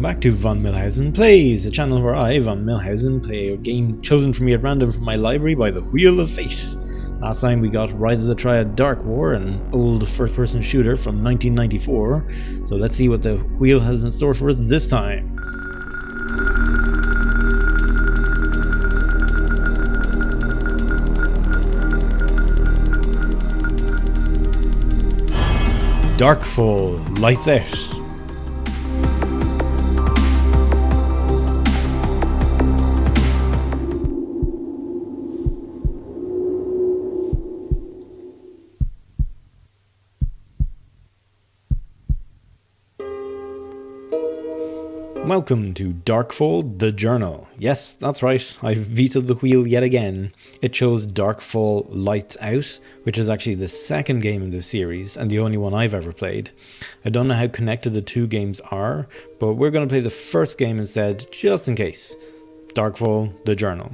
welcome back to Von Milhausen Plays, a channel where I, Von Milhausen, play a game chosen for me at random from my library by the Wheel of Fate. Last time we got Rise of the Triad Dark War, an old first-person shooter from 1994, so let's see what the Wheel has in store for us this time. Darkfall, lights out. Welcome to Darkfall, the journal. Yes, that's right, I vetoed the wheel yet again. It chose Darkfall Lights Out, which is actually the second game in this series, and the only one I've ever played. I don't know how connected the two games are, but we're going to play the first game instead, just in case. Darkfall, the journal.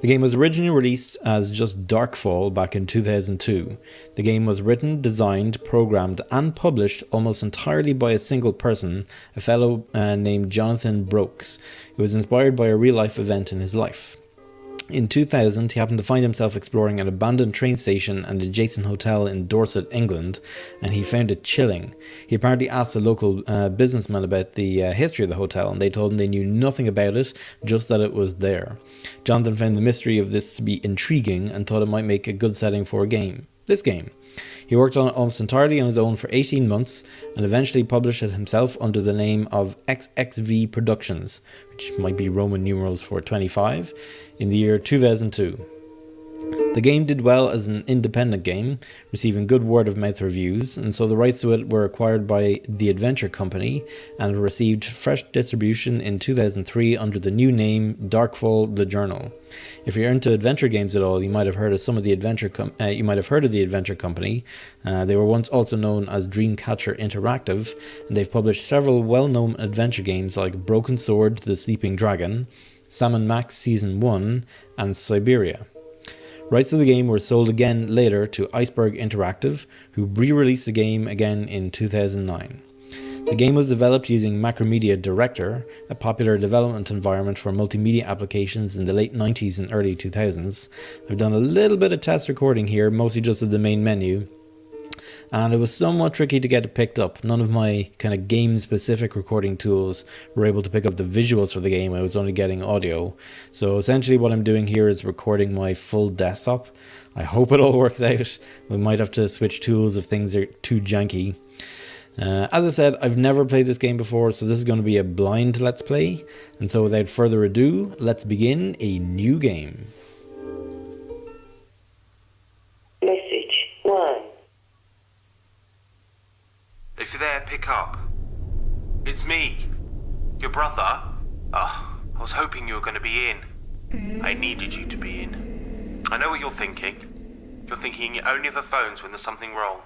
The game was originally released as just Darkfall back in 2002. The game was written, designed, programmed and published almost entirely by a single person, a fellow named Jonathan Brooks. It was inspired by a real-life event in his life. In 2000, he happened to find himself exploring an abandoned train station and adjacent hotel in Dorset, England, and he found it chilling. He apparently asked a local businessman about the history of the hotel, and they told him they knew nothing about it, just that it was there. Jonathan found the mystery of this to be intriguing and thought it might make a good setting for a game. This game. He worked on it almost entirely on his own for 18 months and eventually published it himself under the name of XXv Productions, which might be Roman numerals for 25, in the year 2002. The game did well as an independent game, receiving good word-of-mouth reviews, and so the rights to it were acquired by The Adventure Company and received fresh distribution in 2003 under the new name Darkfall: The Journal. If you're into adventure games at all, you might have heard of the Adventure Company. They were once also known as Dreamcatcher Interactive, and they've published several well-known adventure games like Broken Sword: The Sleeping Dragon, Sam & Max Season 1, and Siberia. Rights to the game were sold again later to Iceberg Interactive, who re-released the game again in 2009. The game was developed using Macromedia Director, a popular development environment for multimedia applications in the late 90s and early 2000s. I've done a little bit of test recording here, mostly just of the main menu, and it was somewhat tricky to get it picked up. None of my kind of game-specific recording tools were able to pick up the visuals for the game. I was only getting audio. So essentially what I'm doing here is recording my full desktop. I hope it all works out. We might have to switch tools if things are too janky. As I said, I've never played this game before, so this is going to be a blind let's play. And so without further ado, let's begin a new game. Message 1. If you're there, pick up. It's me, your brother. I was hoping you were going to be in. I needed you to be in. I know what you're thinking. You're thinking you only have phones when there's something wrong.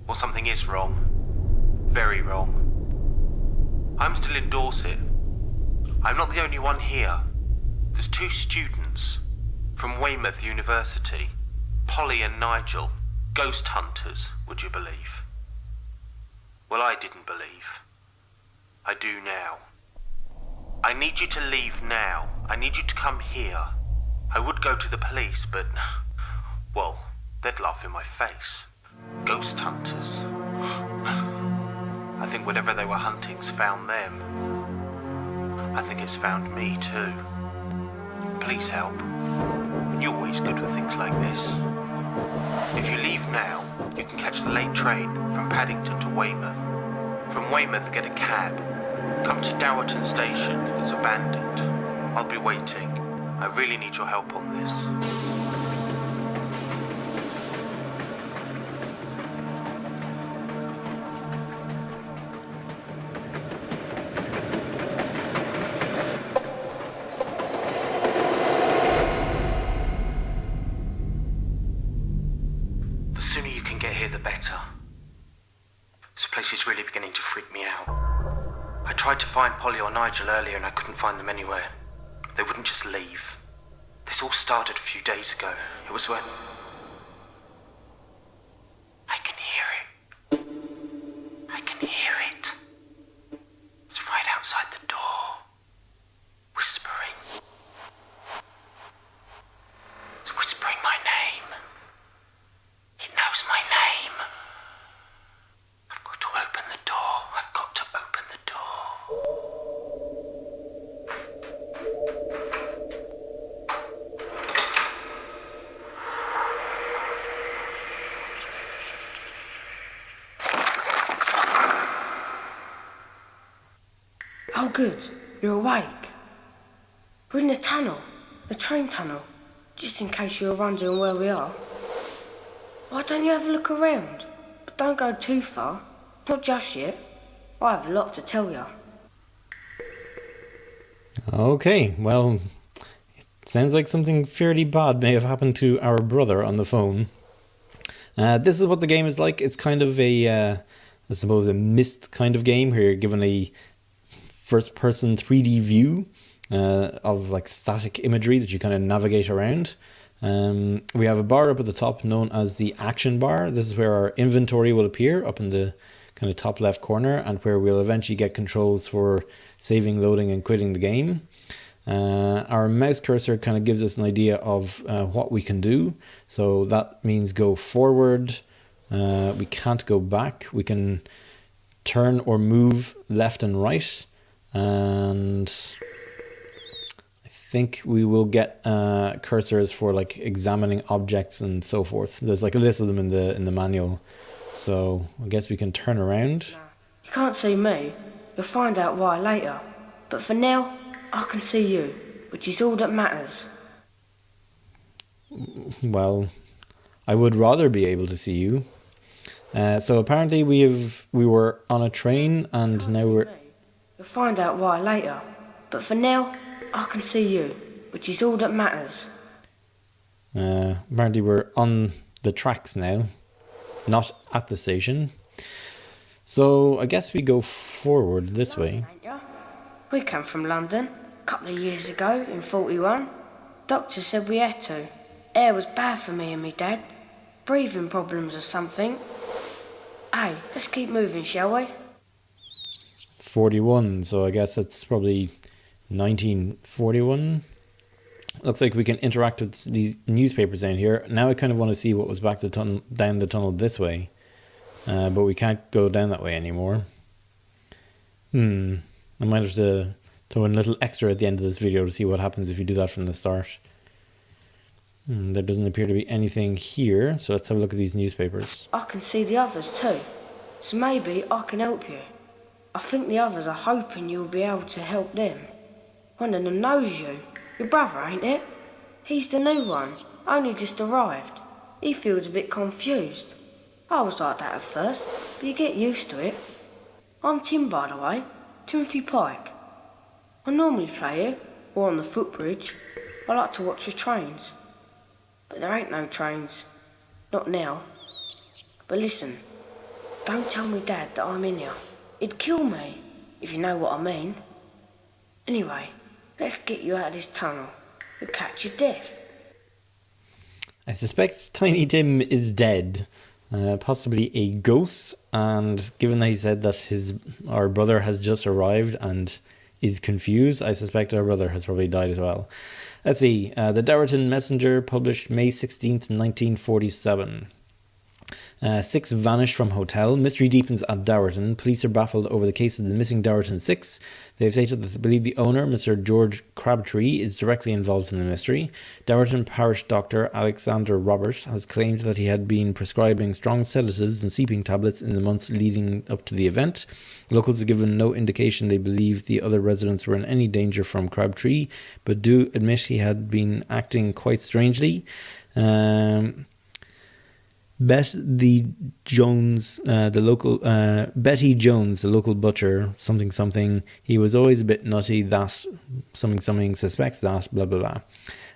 Well, something is wrong. Very wrong. I'm still in Dorset. I'm not the only one here. There's two students from Weymouth University, Polly and Nigel, ghost hunters, would you believe? Well, I didn't believe. I do now. I need you to leave now. I need you to come here. I would go to the police, but, well, they'd laugh in my face. Ghost hunters. I think whatever they were hunting's found them. I think it's found me too. Please help. You're always good with things like this. If you leave now, you can catch the late train from Paddington to Weymouth. From Weymouth, get a cab. Come to Dowerton station. It's abandoned. I'll be waiting. I really need your help on this. The better. This place is really beginning to freak me out. I tried to find Polly or Nigel earlier and I couldn't find them anywhere. They wouldn't just leave. This all started a few days ago. It was when... I can hear it. I can hear it. It's right outside the good. You're awake. We're in the tunnel. The train tunnel. Just in case you were wondering where we are. Why don't you have a look around? But don't go too far. Not just yet. I have a lot to tell you. Okay, well, it sounds like something fairly bad may have happened to our brother on the phone. This is what the game is like. It's kind of a, I suppose, a Myst kind of game where you're given a first-person 3D view of like static imagery that you kind of navigate around. We have a bar up at the top known as the action bar. This is where our inventory will appear up in the kind of top left corner, and where we'll eventually get controls for saving, loading and quitting the game. Our mouse cursor kind of gives us an idea of what we can do. So that means go forward. We can't go back. We can turn or move left and right. And I think we will get cursors for like examining objects and so forth. There's like a list of them in the manual. So I guess we can turn around. You can't see me. You'll find out why later. But for now, I can see you, which is all that matters. Well, I would rather be able to see you. So apparently we were on a train and now we're... You'll find out why later. But for now, I can see you, which is all that matters. Apparently we're on the tracks now, not at the station. So I guess we go forward this way. We came from London a couple of years ago in 41. Doctor said we had to. Air was bad for me and me dad. Breathing problems or something. Hey, let's keep moving, shall we? 41, so I guess it's probably 1941. Looks like we can interact with these newspapers down here. Now I kind of want to see what was back down the tunnel this way. But we can't go down that way anymore. I might have to throw in a little extra at the end of this video to see what happens if you do that from the start. There doesn't appear to be anything here, so let's have a look at these newspapers. I can see the others too, so maybe I can help you. I think the others are hoping you'll be able to help them. One of them knows you. Your brother, ain't it? He's the new one, only just arrived. He feels a bit confused. I was like that at first, but you get used to it. I'm Tim, by the way, Timothy Pike. I normally play here, or on the footbridge. I like to watch the trains. But there ain't no trains. Not now. But listen, don't tell me Dad that I'm in here. It'd kill me, if you know what I mean. Anyway, let's get you out of this tunnel. You'll catch your death. I suspect Tiny Tim is dead. Possibly a ghost, and given that he said that our brother has just arrived and is confused, I suspect our brother has probably died as well. Let's see, the Dowerton Messenger, published May 16th, 1947. 6 vanished from hotel. Mystery deepens at Dowerton. Police are baffled over the case of the missing Dowerton 6. They have stated that they believe the owner, Mr. George Crabtree, is directly involved in the mystery. Dowerton parish doctor Alexander Robert has claimed that he had been prescribing strong sedatives and sleeping tablets in the months leading up to the event. Locals have given no indication they believe the other residents were in any danger from Crabtree, but do admit he had been acting quite strangely. Betty Jones, the local butcher, something. He was always a bit nutty. That something suspects that. Blah blah blah.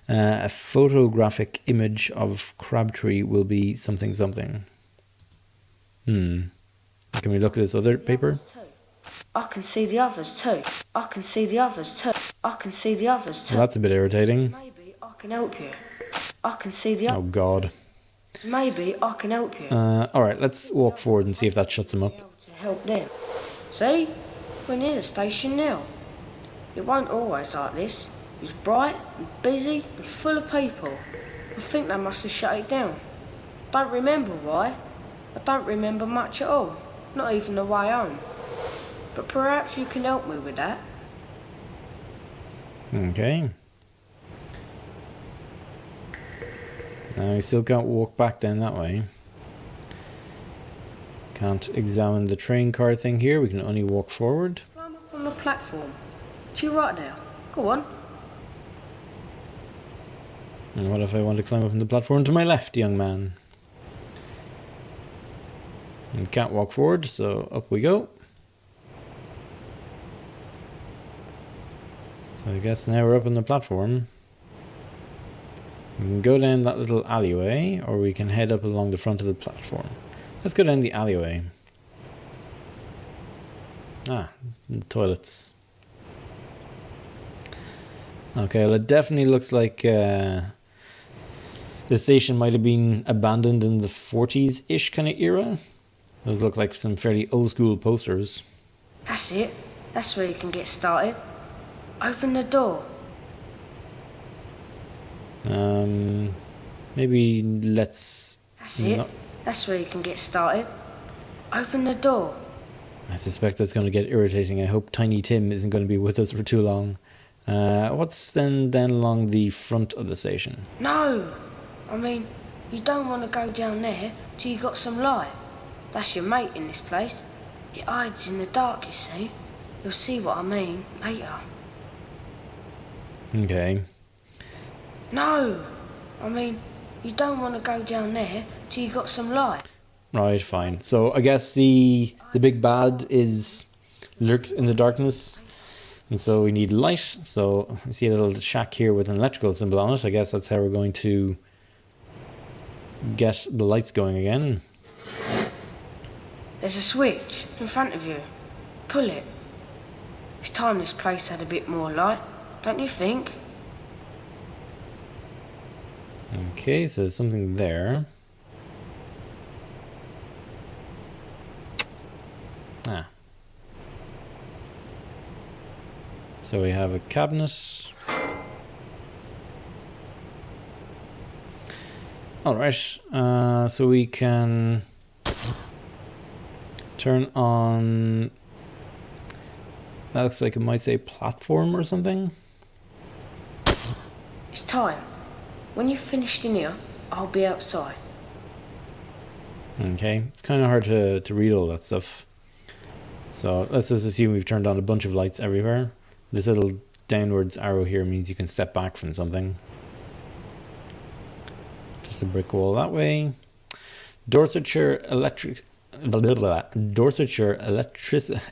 A photographic image of Crabtree will be something. Can we look at this other paper? I can see the others too. I can see the others too. I can see the others too. Well, that's a bit irritating. Maybe I can help you. I can see the others. Oh God. So maybe I can help you. Alright, let's walk forward and see if that shuts him up. To help them. See? We're near the station now. It won't always like this. It's bright and busy and full of people. I think they must have shut it down. Don't remember why. I don't remember much at all. Not even the way home. But perhaps you can help me with that. Okay. Now we still can't walk back down that way. Can't examine the train car thing here. We can only walk forward. Climb up on the platform. To your right now. Go on. And what if I want to climb up on the platform to my left, young man? And can't walk forward, so up we go. So I guess now we're up on the platform. We can go down that little alleyway, or we can head up along the front of the platform. Let's go down the alleyway. Ah, the toilets. Okay, well it definitely looks like the station might have been abandoned in the 40s-ish kind of era. Those look like some fairly old-school posters. That's it. That's where you can get started. Open the door. Maybe let's... That's it. That's where you can get started. Open the door. I suspect that's going to get irritating. I hope Tiny Tim isn't going to be with us for too long. What's then along the front of the station? No! I mean, you don't want to go down there till you got some light. That's your mate in this place. It hides in the dark, you see. You'll see what I mean later. Okay. No! I mean, you don't want to go down there till you got some light. Right, fine. So I guess the big bad lurks in the darkness, and so we need light. So we see a little shack here with an electrical symbol on it. I guess that's how we're going to get the lights going again. There's a switch in front of you. Pull it. It's time this place had a bit more light, don't you think? Okay, so there's something there. Ah. So we have a cabinet. Alright, so we can turn on, that looks like it might say platform or something. It's time. When you've finished in here, I'll be outside. Okay, it's kind of hard to read all that stuff. So let's just assume we've turned on a bunch of lights everywhere. This little downwards arrow here means you can step back from something. Just a brick wall that way. Dorsetshire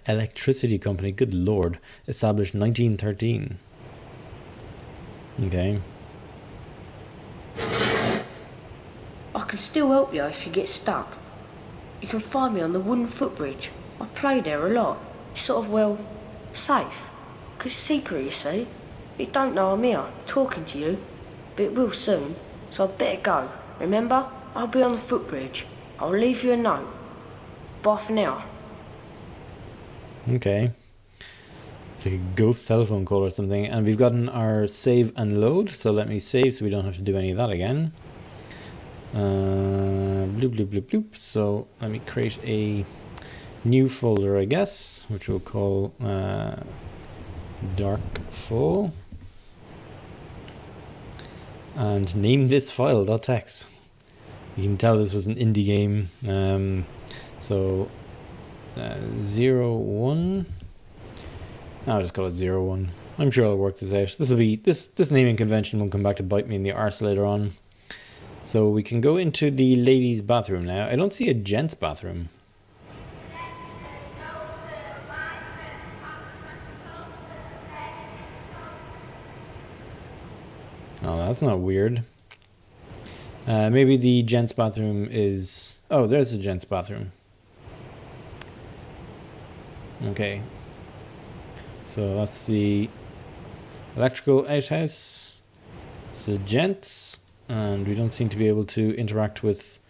Electricity Company, good lord, established 1913. Okay. I can still help you if you get stuck. You can find me on the wooden footbridge. I play there a lot. It's sort of, well, safe. 'Cause it's secret, you see. It don't know I'm here, talking to you. But it will soon, so I'd better go. Remember? I'll be on the footbridge. I'll leave you a note. Bye for now. Okay. It's like a ghost telephone call or something. And we've gotten our save and load. So let me save so we don't have to do any of that again. Bloop, bloop, bloop, bloop. So let me create a new folder, I guess, which we'll call Darkfall. And name this file .txt. You can tell this was an indie game. 01. I'll just call it 01. I'm sure I'll work this out. This naming convention will come back to bite me in the arse later on. So we can go into the ladies' bathroom now. I don't see a gents' bathroom. Oh, that's not weird. Maybe the gents' bathroom is... Oh, there's a gents' bathroom. Okay. So that's the electrical outhouse. It's the gents. And we don't seem to be able to interact with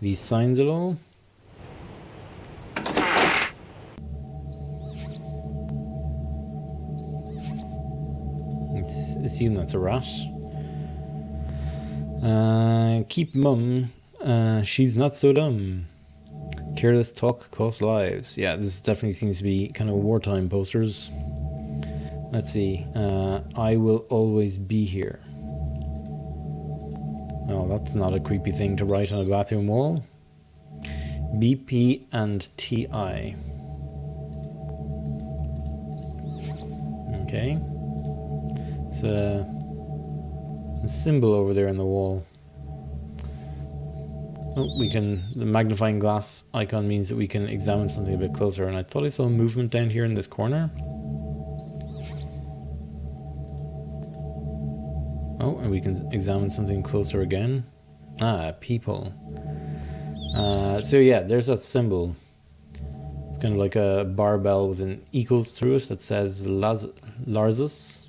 these signs at all. Let's assume that's a rat. Keep mum. She's not so dumb. Careless talk costs lives. Yeah, this definitely seems to be kind of wartime posters. Let's see. I will always be here. Oh, that's not a creepy thing to write on a bathroom wall. BP and TI. Okay, Okay. It's a symbol over there on the wall. Oh, the magnifying glass icon means that we can examine something a bit closer, and I thought I saw movement down here in this corner. Oh, and we can examine something closer again. Ah, people. So yeah, there's that symbol. It's kind of like a barbell with an equals through it that says Larsus.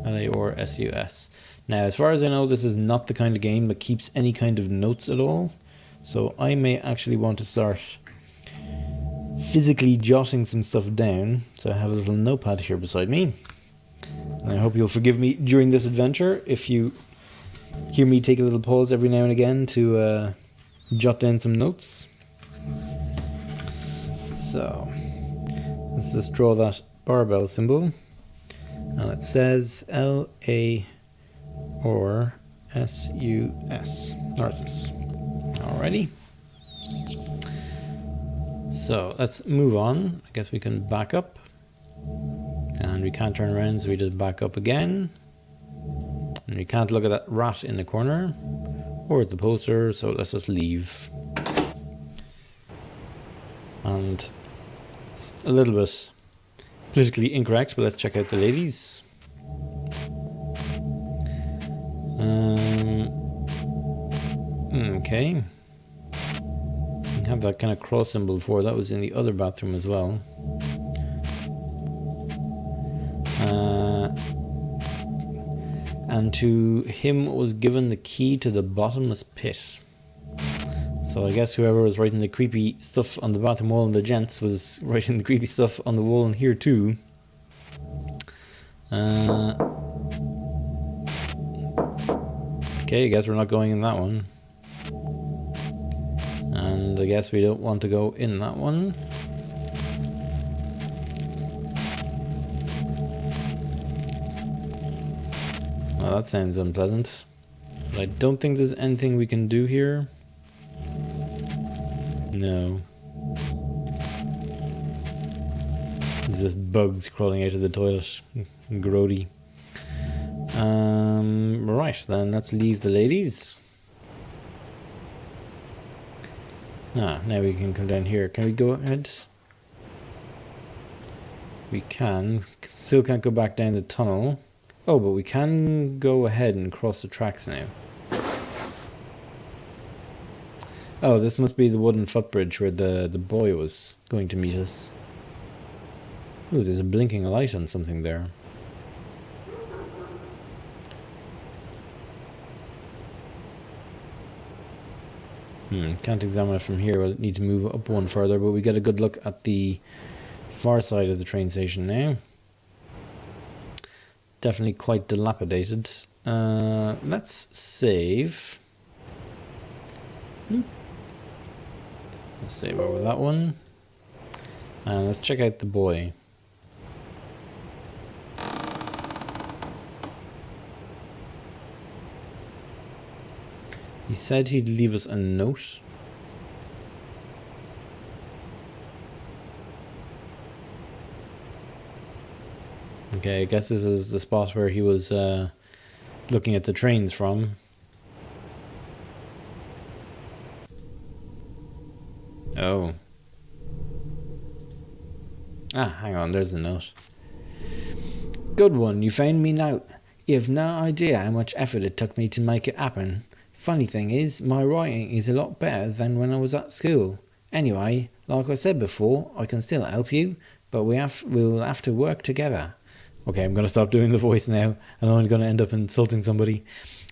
L-A-R-S-U-S. Now, as far as I know, this is not the kind of game that keeps any kind of notes at all. So I may actually want to start physically jotting some stuff down. So I have a little notepad here beside me. And I hope you'll forgive me during this adventure if you hear me take a little pause every now and again to jot down some notes. So let's just draw that barbell symbol. And it says L-A-R-S-U-S. Larsus. Alrighty. So let's move on. I guess we can back up. And we can't turn around, so we just back up again. And we can't look at that rat in the corner. Or at the poster, so let's just leave. And it's a little bit politically incorrect, but let's check out the ladies. Okay. We have that kind of cross symbol before. That was in the other bathroom as well. And to him was given the key to the bottomless pit. So I guess whoever was writing the creepy stuff on the bathroom wall in the gents was writing the creepy stuff on the wall in here too. Okay, I guess we're not going in that one. And I guess we don't want to go in that one. Well, that sounds unpleasant. But I don't think there's anything we can do here. No. There's just bugs crawling out of the toilet. Grody. Right, then let's leave the ladies. Now we can come down here. Can we go ahead? We can. Still can't go back down the tunnel. Oh, but we can go ahead and cross the tracks now. Oh, this must be the wooden footbridge where the boy was going to meet us. Ooh, there's a blinking light on something there. Can't examine it from here. We'll need to move up one further, but we get a good look at the far side of the train station now. Definitely quite dilapidated. Let's save. Let's save over that one. And let's check out the boy. He said he'd leave us a note. Okay, I guess this is the spot where he was looking at the trains from. Oh. Ah, hang on, there's a note. Good one, you found me note. You have no idea how much effort it took me to make it happen. Funny thing is, my writing is a lot better than when I was at school. Anyway, like I said before, I can still help you, but we'll have to work together. Okay, I'm going to stop doing the voice now. I'm only going to end up insulting somebody.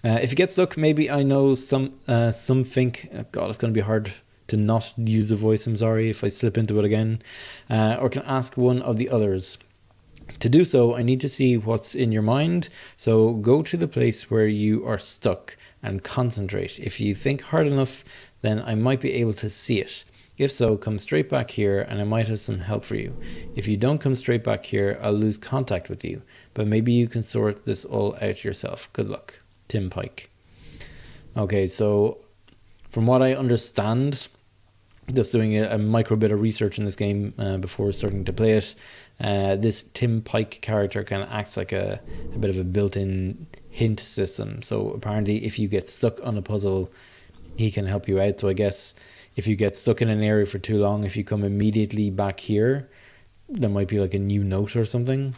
If you get stuck, maybe I know some think, oh God, it's going to be hard to not use the voice. I'm sorry if I slip into it again. Or can ask one of the others. To do so, I need to see what's in your mind. So go to the place where you are stuck and concentrate. If you think hard enough, then I might be able to see it. If so, come straight back here and I might have some help for you. If you don't come straight back here, I'll lose contact with you. But maybe you can sort this all out yourself. Good luck. Tim Pike. Okay, so from what I understand, just doing a micro bit of research in this game before starting to play it. This Tim Pike character kind of acts like a bit of a built-in hint system. So apparently if you get stuck on a puzzle, he can help you out. So I guess if you get stuck in an area for too long, if you come immediately back here, there might be like a new note or something.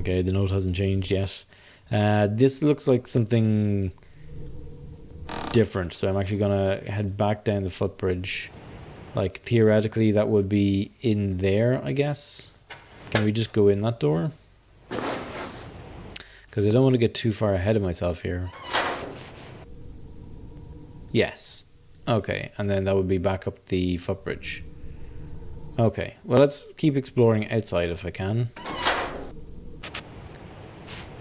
Okay, the note hasn't changed yet. This looks like something different, so I'm actually gonna head back down the footbridge. Like theoretically that would be in there, I guess. Can we just go in that door? Because I don't want to get too far ahead of myself here. Yes. Okay, and then that would be back up the footbridge. Okay, well let's keep exploring outside if I can.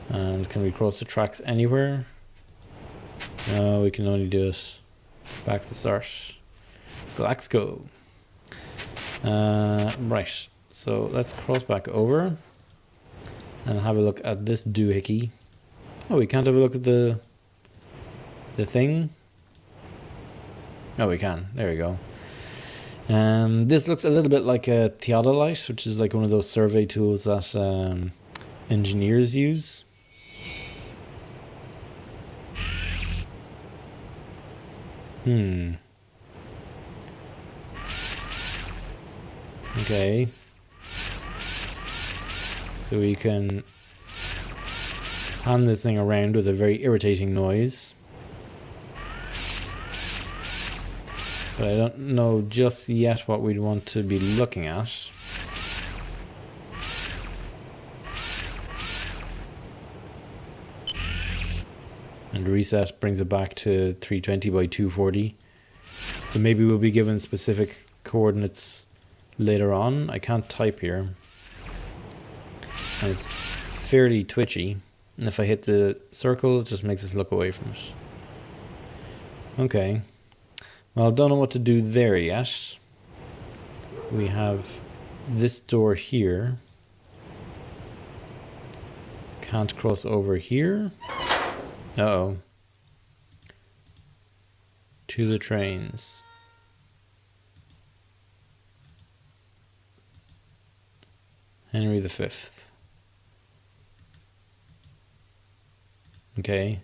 And can we cross the tracks anywhere? No, we can only do it back to the start. Let's go. Right, so let's cross back over and have a look at this doohickey. Oh, we can't have a look at the thing. Oh, we can. There we go. This looks a little bit like a theodolite, which is like one of those survey tools that engineers use. Okay. So we can hand this thing around with a very irritating noise. But I don't know just yet what we'd want to be looking at. And reset brings it back to 320 by 240. So maybe we'll be given specific coordinates later on. I can't type here. And it's fairly twitchy. And if I hit the circle, it just makes us look away from it. Okay. Well, I don't know what to do there yet. We have this door here. Can't cross over here. Uh-oh. To the trains. Henry V. Okay.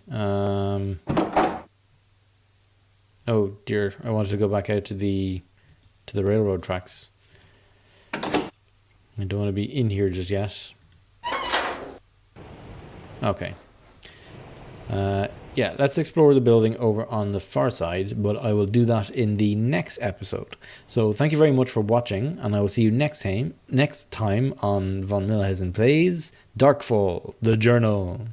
Oh dear, I wanted to go back out to the railroad tracks. I don't want to be in here just yet. Okay. Yeah, let's explore the building over on the far side, but I will do that in the next episode. So thank you very much for watching, and I will see you next time on Von Millhausen Plays Darkfall, the Journal.